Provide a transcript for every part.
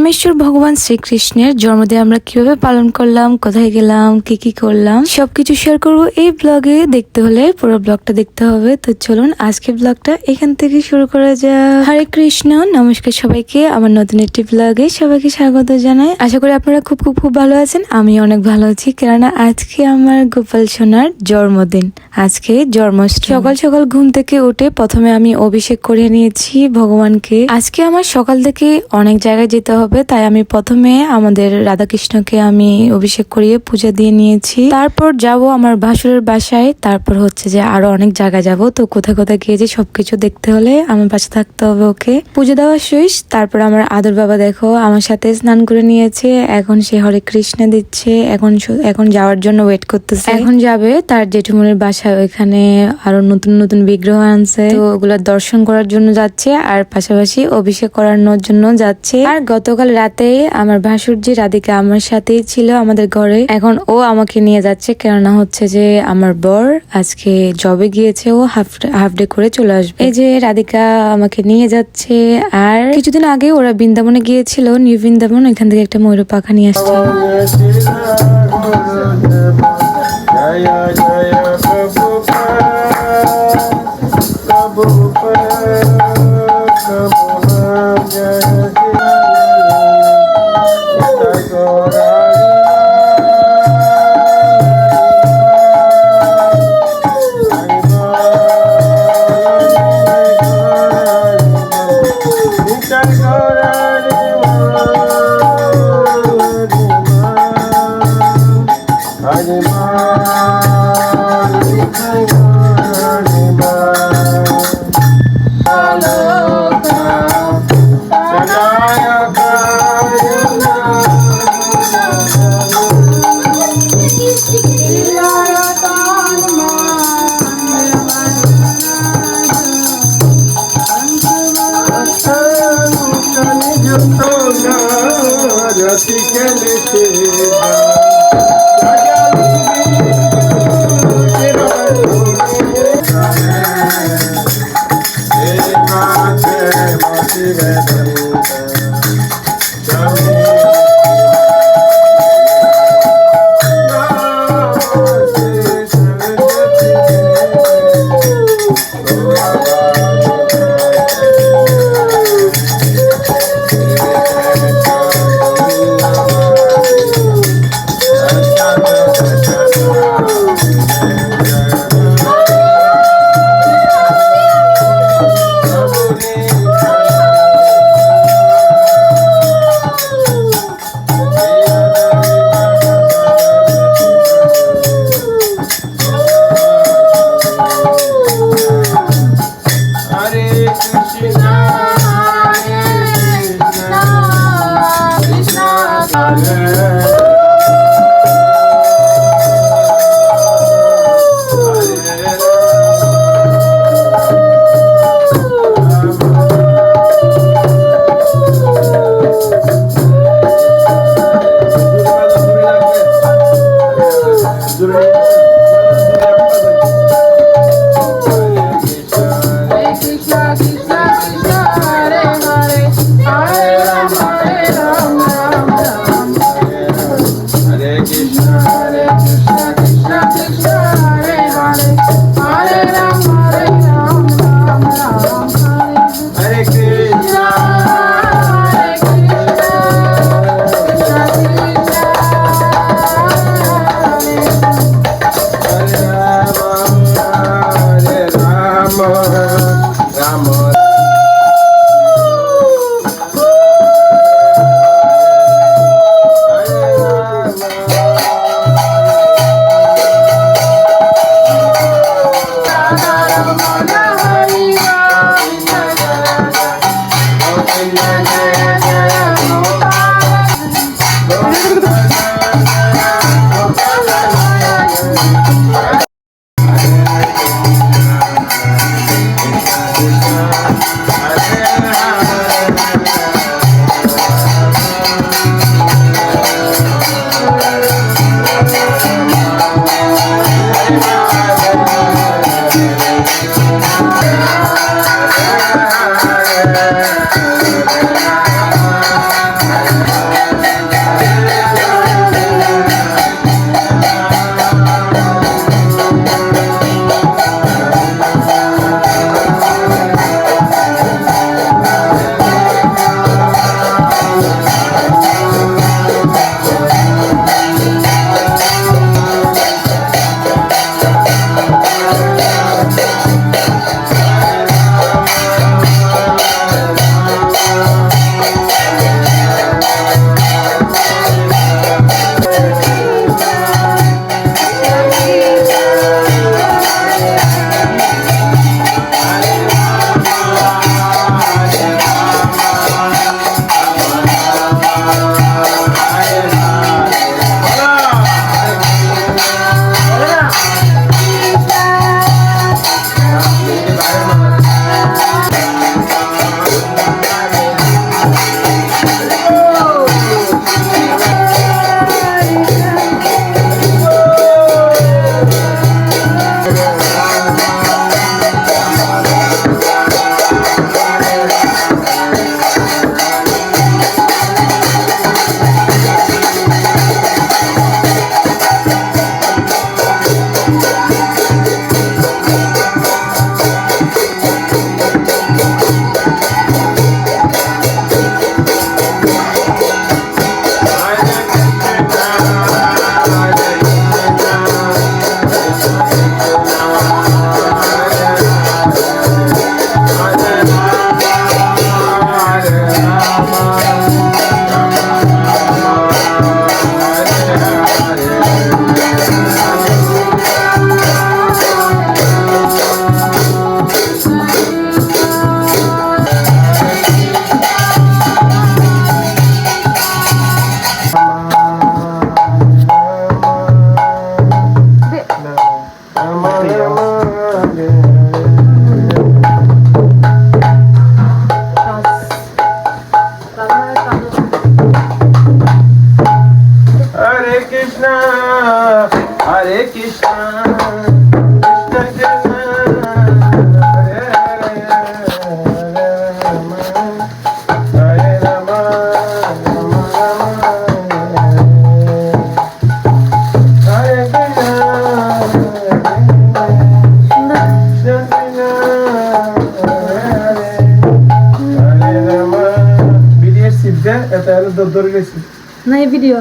পরমেশ্বর ভগবান শ্রীকৃষ্ণের জন্মদিন আমরা কিভাবে পালন করলাম, কোথায় গেলাম, কি করলাম সবকিছু শেয়ার করব এই ব্লগে। দেখতে হলে পুরো ব্লগটা দেখতে হবে। তো চলুন আজকে ব্লগটা এখান থেকে শুরু করা যাক। হরে কৃষ্ণ, নমস্কার সবাইকে। আমার নতুন একটি ব্লগে সবাইকে স্বাগত জানাই। আশা করি আপনারা খুব খুব খুব ভালো আছেন। আমি অনেক ভালো আছি, কেননা আজকে আমার গোপাল সোনার জন্মদিন। আজকে জন্মাষ্টমী। সকাল সকাল ঘুম থেকে উঠে প্রথমে আমি অভিষেক করে নিয়েছি ভগবানকে। আজকে আমার সকাল থেকে অনেক জায়গায় যেতে হবে, তাই আমি প্রথমে আমাদের রাধাকৃষ্ণকে আমি অভিষেক করিয়ে পূজা দিয়ে নিয়েছি। তারপর যাব আমার ভাসুরের বাসায়, তারপর হচ্ছে যে আরো অনেক জায়গায় যাব। তো কোথায় কোথায় গিয়েছি সবকিছু দেখতে হলে আমার পাশে থাকতে হবে। ওকে পুজো দেওয়া শেষ। তারপর আমার আদর বাবা দেখো আমার সাথে স্নান করে নিয়েছে। এখন সে হরে কৃষ্ণ দিচ্ছে। এখন যাওয়ার জন্য ওয়েট করতেছে। এখন যাবে তার জেঠুমনির বাসায়। ওইখানে আরো নতুন নতুন বিগ্রহ আনছে, তো ওগুলা দর্শন করার জন্য যাচ্ছে, আর পাশাপাশি অভিষেক করানোর জন্য যাচ্ছে। আর গতকাল রাতে আমার ভাসুরজি রাধিকা আমার সাথেই ছিল আমাদের ঘরে। এখন ও আমাকে নিয়ে যাচ্ছে, কেননা হচ্ছে যে আমার বর আজকে জবে গিয়েছে, ও হাফ ডে করে চলে আসবে। এই যে রাধিকা আমাকে নিয়ে যাচ্ছে। আর কিছুদিন আগে ওরা বৃন্দাবনে গিয়েছিল, নিউ বৃন্দাবন। এখান থেকে একটা ময়ূর পাখা নিয়ে আসছে। नाही व्हिडिओ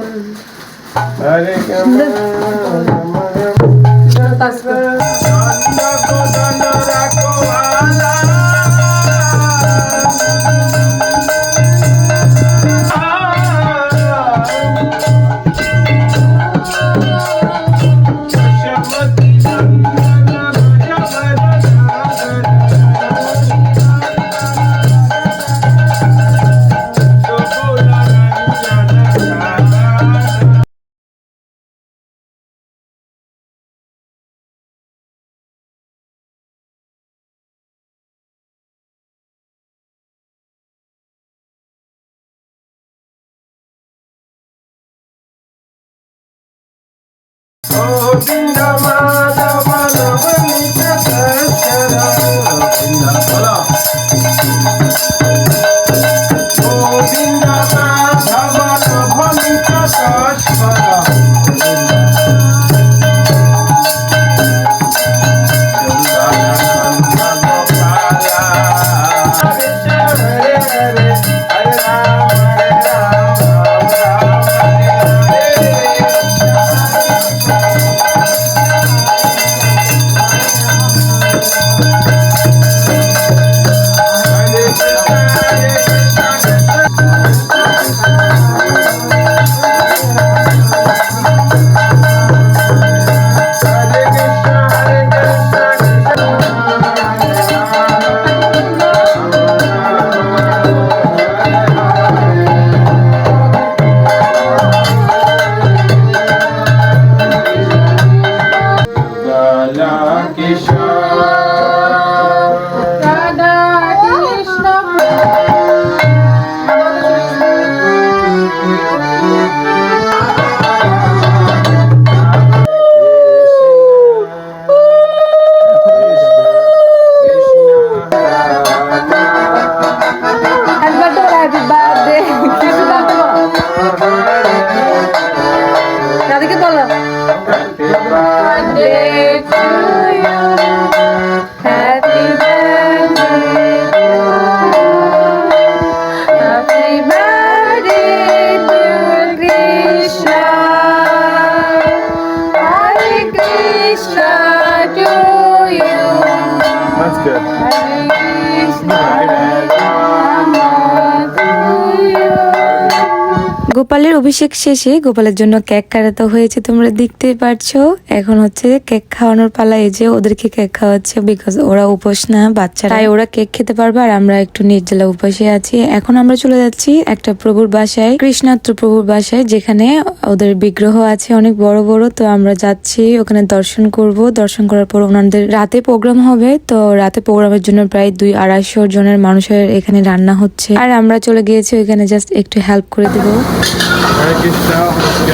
গোপালের অভিষেক শেষে গোপালের জন্য কেক কাটা হয়েছে, তোমরা দেখতে পারছো। এখন হচ্ছে কেক খাওয়ানোর পালা, এই যে ওদেরকে কেক খাওয়াচ্ছে, বিকজ ওরা উপোস না বাচ্চা, তাই ওরা কেক খেতে পারবে আর আমরা একটু নির্জলা উপোসে আছি। এখন আমরা চলে যাচ্ছি একটা প্রভুর বাসায়, কৃষ্ণাত্র প্রভুর বাসায়, যেখানে ওদের বিগ্রহ আছে অনেক বড় বড়। তো আমরা যাচ্ছি ওখানে দর্শন করব। দর্শন করার পর ওনাদের রাতে প্রোগ্রাম হবে, তো রাতে প্রোগ্রামের জন্য প্রায় 200-250 জনের মানুষের এখানে রান্না হচ্ছে, আর আমরা চলে গিয়েছি ওইখানে জাস্ট একটু হেল্প করে দেবো।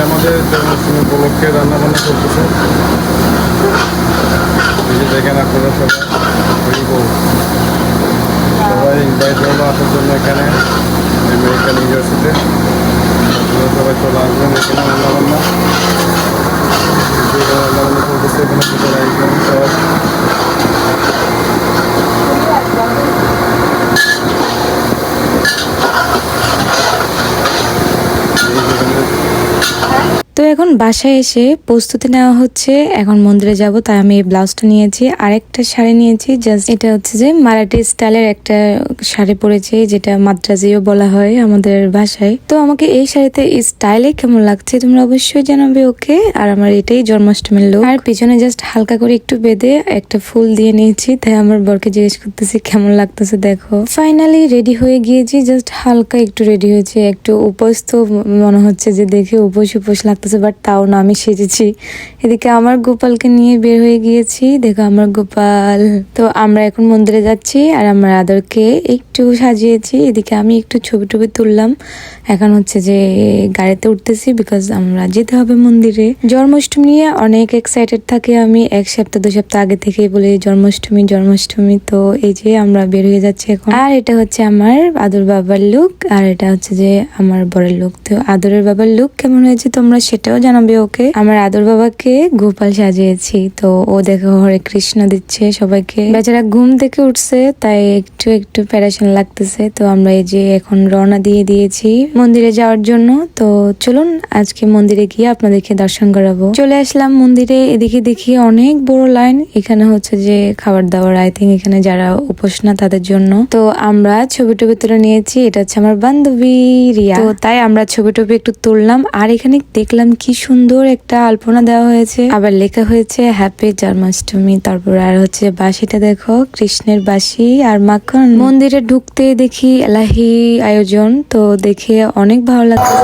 আমাদের জন্মাষ্টমী উপলক্ষে রান্না বান্না করতেছে, দেখেন আপনারা সবাই ইনভাইট হলো আসার জন্য এখানে আমেরিকান ইউনিভার্সিটিতে। আপনারা সবাই চলে আসবেন এখানে রান্নাবান্না করতেছে, এখানে পুজোর আয়োজন সব। তো এখন বাসায় এসে প্রস্তুতি নেওয়া হচ্ছে, এখন মন্দিরে যাব, তাই আমি এই ব্লাউজটা নিয়েছি, আরেকটা শাড়ি নিয়েছি। জাস্ট এটা হচ্ছে যে মারাঠি স্টাইলের একটা শাড়ি পরেছি, যেটা মাদ্রাজিও বলা হয় আমাদের ভাষায়। তো আমাকে এই শাড়িতে এই স্টাইলে কেমন লাগছে তোমরা অবশ্যই জানাবে, ওকে। আর আমার এটাই জন্মাষ্টমীর লুক। আর পিছনে জাস্ট হালকা করে একটু বেঁধে একটা ফুল দিয়ে নিয়েছি, তাই আমার বরকে জিজ্ঞেস করতেছি কেমন লাগতেছে। দেখো ফাইনালি রেডি হয়ে গিয়েছি, জাস্ট হালকা একটু রেডি হয়েছে, একটু উপোস তো মনে হচ্ছে যে দেখে উপোস লাগতেছে, বাট তাও না আমি সেজেছি। এদিকে আমার গোপালকে নিয়ে বের হয়ে গিয়েছি, দেখো আমার গোপাল। তো আমরা এখন মন্দিরে যাচ্ছি আর আমার আদরকে একটু সাজিয়েছি। এদিকে আমি একটু ছবি টবি তুললাম। এখন হচ্ছে যে গাড়িতে উঠতেছি, বিকজ আমরা যেতে হবে মন্দিরে। জন্মাষ্টমী নিয়ে অনেক এক্সাইটেড থাকি আমি, 1 সপ্তাহ 2 সপ্তাহ আগে থেকেই বলি জন্মাষ্টমী জন্মাষ্টমী। তো এই যে আমরা বের হয়ে যাচ্ছি এখন। আর এটা হচ্ছে আমার আদর বাবার লুক, আর এটা হচ্ছে যে আমার বরের লুক। তো আদরের বাবার লুক কেমন হয়েছে তোমরা সেটাও জানাবে, ওকে। আমার আদর বাবাকে গোপাল সাজিয়েছি, তো ও দেখো হরে কৃষ্ণ দিচ্ছে সবাইকে। বেচারা ঘুম থেকে উঠছে, তাই একটু একটু প্যারেশান লাগতেছে। তো আমরা এই যে এখন রওনা দিয়ে দিয়েছি মন্দিরে যাওয়ার জন্য। তো চলুন আজকে মন্দিরে গিয়ে আপনাদেরকে দর্শন করাবো। চলে আসলাম মন্দিরে, এদিকে দেখি অনেক বড় লাইন। এখানে হচ্ছে যে খাবার দাবার, আই থিঙ্ক এখানে যারা উপোস না তাদের জন্য। তো আমরা ছবি টবি তুলে নিয়েছি, এটা হচ্ছে আমার বান্ধবী রিয়া। তো তাই আমরা ছবি টবি একটু তুললাম। আর এখানে দেখলাম কি সুন্দর একটা আলপনা দেওয়া হয়েছে, আবার লেখা হয়েছে হ্যাপি জন্মাষ্টমী। তারপর আর হচ্ছে বাঁশিটা দেখো, কৃষ্ণের বাঁশি আর মাখন। মন্দিরে ঢুকতে দেখি এলাহি আয়োজন, তো দেখে অনেক ভালো লাগছে।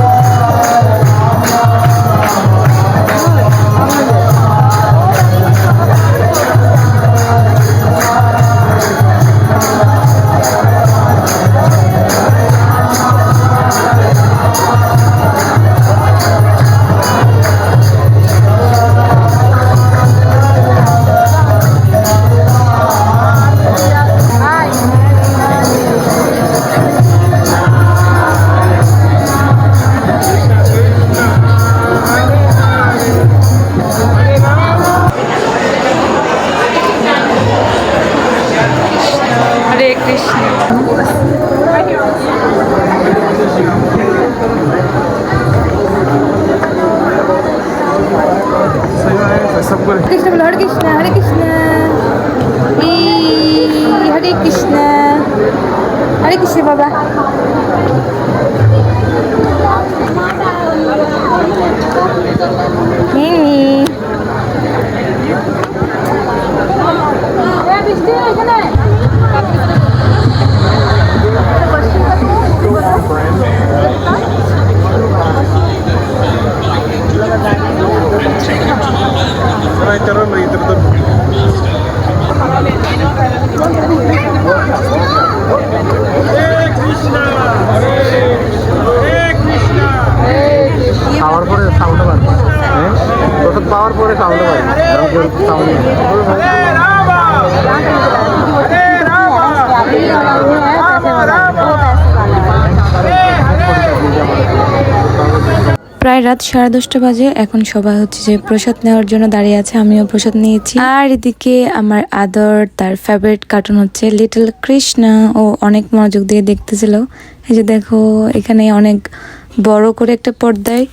Krishna bolo, Hare Krishna, Hare Krishna. Hare Krishna. Hare Krishna Baba. খাওয়ার পরে সাউন্ড পারবে, হ্যাঁ ওষুধ পাওয়ার পরে সাউন্ড পারবে, সাউন্ড প্রায় রাত 10:30 বাজে। এখন সবাই হচ্ছে যে প্রসাদ নেওয়ার জন্য দাঁড়িয়ে আছে, আমিও প্রসাদ নিয়েছি। আর এদিকে আমার আদর তার ফেভারিট কার্টুন হচ্ছে লিটল কৃষ্ণ, ও অনেক মনোযোগ দিয়ে দেখতেছিল। এই যে দেখো এখানে অনেক বড় করে একটা পর্দায়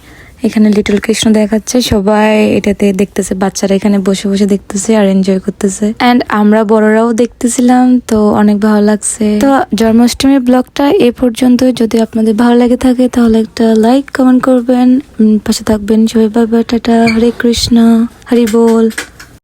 এখানে লিটল কৃষ্ণ দেখাচ্ছে, সবাই এটাতে দেখতেছে, বাচ্চারা এখানে বসে বসে দেখতেছে আর এনজয় করতেছে, এন্ড আমরা বড়রাও দেখতেছিলাম, তো অনেক ভালো লাগছে। তো জন্মাষ্টমীর ব্লগটা এ পর্যন্ত। যদি আপনাদের ভালো লেগে থাকে তাহলে একটা লাইক কমেন্ট করবেন, পাশে থাকবেন। সবাই বাই বাই, টাটা, হরে কৃষ্ণ, হরি বল।